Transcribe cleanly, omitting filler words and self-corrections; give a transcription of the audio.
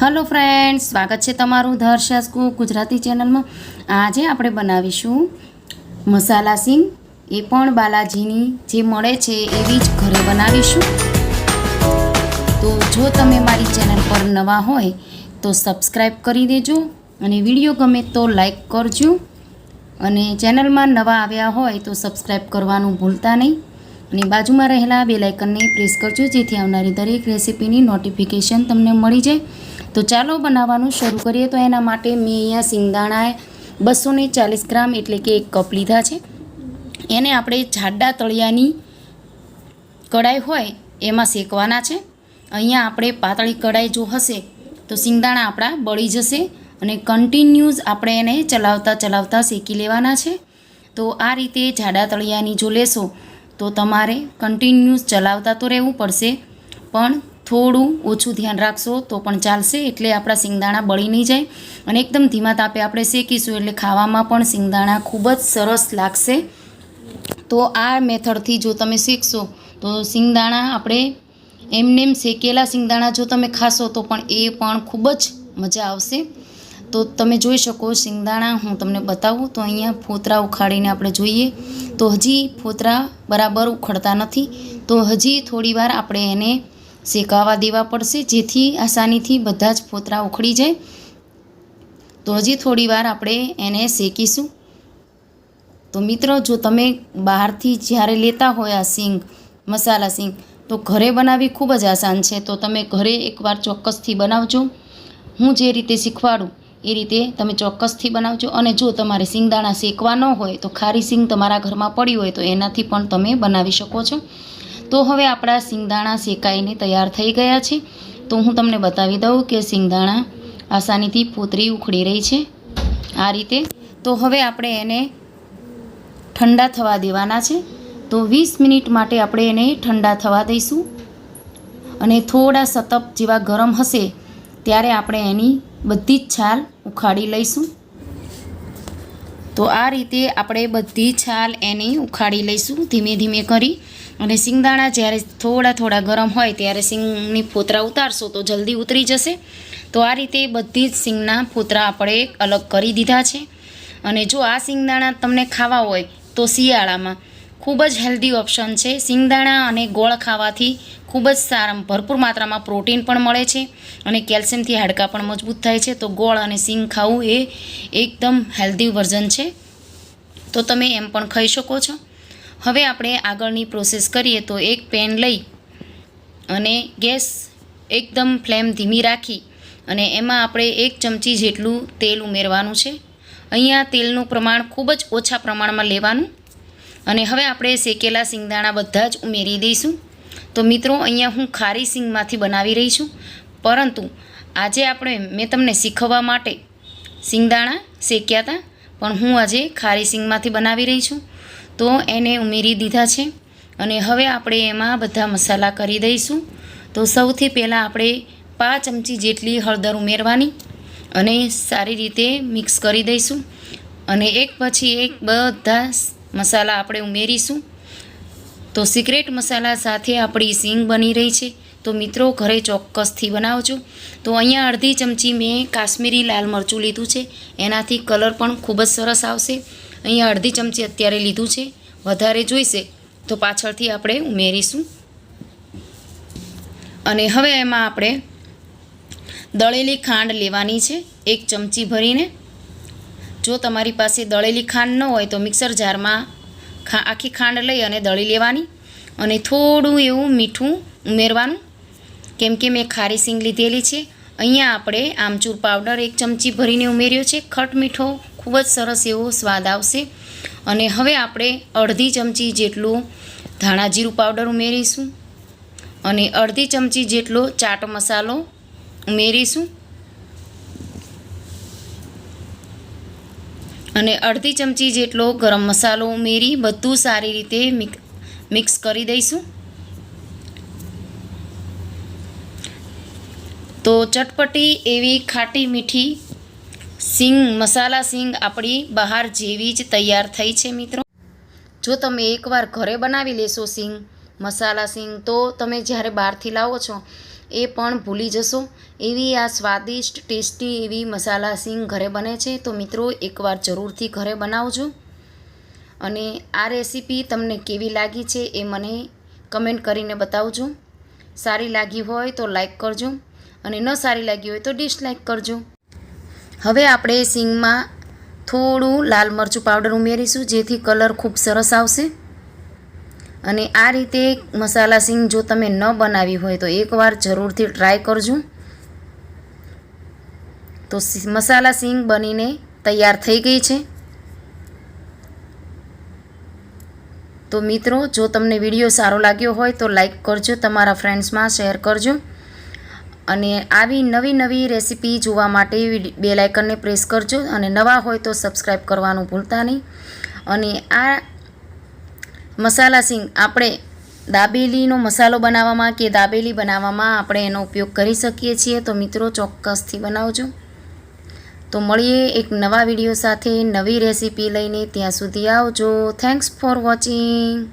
Hello friends, स्वागत है तमारू Harsha Gujarati channel में। आज આપણે બનાવીશું મસાલા સિંગ, એ પણ બાલાજીની જે મળે છે એવી જ ઘરે બનાવીશું। તો જો તમે મારી ચેનલ પર નવા હોય તો સબસ્ક્રાઇબ કરી દેજો અને વિડિયો ગમે તો લાઈક કરજો અને ચેનલમાં નવા આવ્યા હોય તો સબસ્ક્રાઇબ કરવાનું ભૂલતા નહીં અને બાજુમાં રહેલા બેલ આઇકનને પ્રેસ કરજો જેથી આવનારી દરેક રેસિપીની નોટિફિકેશન તમને મળી જાય। तो चालो बनावવાનું शुरू करिए। तो एना माटे मैं अहींया सिंगदाणा 240 ग्राम एटले के 1 कप लीधा छे। एने आपणे जाडा तळियानी कढ़ाई होय एमां शेकवाना छे। अहींया आपणे पातળી कढ़ाई जो हशे तो सिंगदाणा आपणा बળી जशे अने कन्टिन्यूज आपणे एने चलावता चलावता शेकी लेवाना छे। तो आ रीते जाडा तळियानी जो लेशो तो तमारे कन्टिन्यूज चलावता तो रहेवुं पड़शे, पण थोड़ू ओछू ध्यान राखशो तो पण चालशे, एटले आपणा सिंगदाणा बળી नहीं जाए अने एकदम धीमा तापे आपणे शेकीशुं एटले खावामां पण सिंगदाणा खूब ज सरस लागशे। तो आ मेथडथी जो तमे शेकशो तो सिंगदाणा आपणे एमनेम शेकेला सिंगदाणा जो तमे खाशो तो पण ए पण खूब ज मजा आवशे। तो तमे जोई शको सिंगदाणा हूँ तमने बतावुं तो अहींया फोतरा उखाड़ीने आपणे जोईए तो हजी फोतरा बराबर उखड़ता नथी। तो हजी थोड़ी वार आपणे एने शेकावा देवा पड़शे जेथी आसानीथी बधा ज फोतरा उखड़ी जाए। तो हजी थोड़ी वार आपणे एने शेकीशुं। तो मित्रों, जो तमे बहारथी ज्यारे लेता होय आ सींग मसाला सींग तो घरे बनावी खूब ज आसान छे। तो तमे घरे एकवार चोक्कसथी बनावजो। हूँ जे रीते शीखवाडुं ए रीते तमे चोक्कसथी बनावजो। अने जो तमारे सिंगदाणा शेकवा न होय तो खारी सींग तमारा घरमां पड़ी होय तो एनाथी पण तमे बनावी शको छो। तो हवे आपणा सिंगदाणा शेकाईने तैयार थई गया छे। तो हूँ तमने बतावी दऊं के सिंगदाणा आसानीथी फोतरी उखड़ी रही छे आ रीते। तो हवे आपणे एने ठंडा थवा देवाना छे। तो 20 मिनिट माटे आपणे एने ठंडा थवा दईशुं अने थोड़ा सतप जेवा गरम हशे त्यारे आपणे एनी बधी ज छाल उखाड़ी लईशुं। तो आ रीते आपणे बधी छाल एनी उखाड़ी लईशुं धीमे धीमे करी। अने सिंगदाणा ज्यारे थोड़ा थोड़ा गरम होय त्यारे सींगनी फोतरा उतारशो तो जल्दी उतरी जशे। तो आ रीते बधी ज सींगना फोतरा आपणे अलग करी दीधा छे। अने जो आ सिंगदाणा तमने खावा होय तो शियाळामां खूब ज हेल्धी ऑप्शन छे। सिंगदाणा अने गोळ खावाथी खूब ज सारा भरपूर मात्रामां प्रोटीन पण मळे छे अने केल्शियमथी हाडकां पण मजबूत थाय छे। तो गोळ अने सींग खावुं ए एकदम हेल्धी वर्जन छे। तो तमे एम पण खाई शको छो। हवे आपणे आगळनी प्रोसेस करीए। तो एक पेन लई अने गैस एकदम फ्लेम धीमी राखी अने एमां आपणे 1 चमची जेटलुं तेल उमेरवानुं छे। अहींया तेलनुं प्रमाण खूब ज ओछा प्रमाणमां लेवानुं अने हवे आपणे शेकेला सिंगदाणा बधा ज उमेरी दईशुं। तो मित्रों, अहींया हूँ खारी सींगमांथी बनावी रही छुं, परंतु आजे आपणे मैं तमने शीखववा माटे सिंगदाणा शेक्या हता पण हूँ आजे खारी सींगमांथी बनावी रही छुं। तो एने उमेरी दीधा छे अने हवे आपणे एमां बधा मसाला करी दईशुं। तो सौथी पहेला आपणे 5 चमची जेटली हळदर उमेरवानी अने सारी रीते मिक्स करी दईशुं अने एक पछी एक बधा मसाला आपणे उमेरीशुं। तो सीक्रेट मसाला साथे आपणी सींग बनी रही छे। तो मित्रों, घरे चोक्कसथी बनावजो। तो अहींया अर्धी चमची मैं काश्मीरी लाल मरचुं लीधुं छे, एनाथी कलर पण खूब ज सरस आवशे। अहींया अर्धी चमची अत्यारे लीधुं छे, वधारे जोईशे तो पाछळथी आपणे उमेरीशुं। अने हवे एमां आपणे दळेली खांड लेवानी छे 1 चमची भरीने। जो तमारी पासे दळेली खांड न होय तो मिक्सर जारमां आखी खांड लई अने दળી लेवानी अने थोड़ुं एवुं मीठुं उमेरवानुं केम के मैं खारी सींग लीधेली छे। अहींया आपणे आमचूर पाउडर 1 चमची भरीने उमेर्यो छे। खट मीठो खूब ज सरस एवो स्वाद आवशे। अने हवे आपणे अर्धी चमची जेटलुं धाणा जीरुं पाउडर उमेरीशुं अने अर्धी चमची जेटलो चाट मसालो उमेरीशुं अने अर्धी चमची जेटलो गरम मसालो उमेरी बधुं सारी रीते मिक्स करी दईशुं। तो चटपटी एवी खाटी मीठी सींग मसाला सींग आपणी बहार जेवी ज तैयार थई छे। मित्रों, जो तमे एकवार घरे बनावी लेशो सींग मसाला सींग तो तमे ज्यारे बहारथी लावो छो એ પણ ભૂલી જશો એવી આ સ્વાદિષ્ટ ટેસ્ટી એવી મસાલા સિંગ ઘરે બને છે. તો મિત્રો એકવાર જરૂરથી ઘરે બનાવજો અને આ રેસીપી તમને કેવી લાગી છે એ મને કમેન્ટ કરીને બતાવજો. સારી લાગી હોય તો લાઈક કરજો અને ન સારી લાગી હોય તો ડિસલાઈક કરજો. હવે આપણે સિંગમાં થોડું લાલ મરચું પાવડર ઉમેરીશું જેથી કલર ખૂબ સરસ આવશે. અને આ રીતે મસાલા સિંગ જો તમે ન બનાવી હોય તો એકવાર જરૂરથી ટ્રાય કરજો. તો મસાલા સિંગ બનીને તૈયાર થઈ ગઈ છે. તો મિત્રો જો તમને વિડીયો સારો લાગ્યો હોય તો લાઈક કરજો, તમારા ફ્રેન્ડ્સમાં શેર કરજો અને આવી નવી નવી રેસીપી જોવા માટે બેલ આઇકનને પ્રેસ કરજો અને નવા હોય તો સબસ્ક્રાઈબ કરવાનું ભૂલતા નહીં. અને આ મસાલા સિંગ આપણે દાબેલીનો મસાલો બનાવવામાં કે દાબેલી બનાવવામાં આપણે એનો ઉપયોગ કરી શકીએ છીએ. તો મિત્રો ચોક્કસથી બનાવજો. તો મળીએ એક નવા વિડીયો સાથે નવી રેસીપી લઈને. ત્યાં સુધી આવજો. Thanks for watching.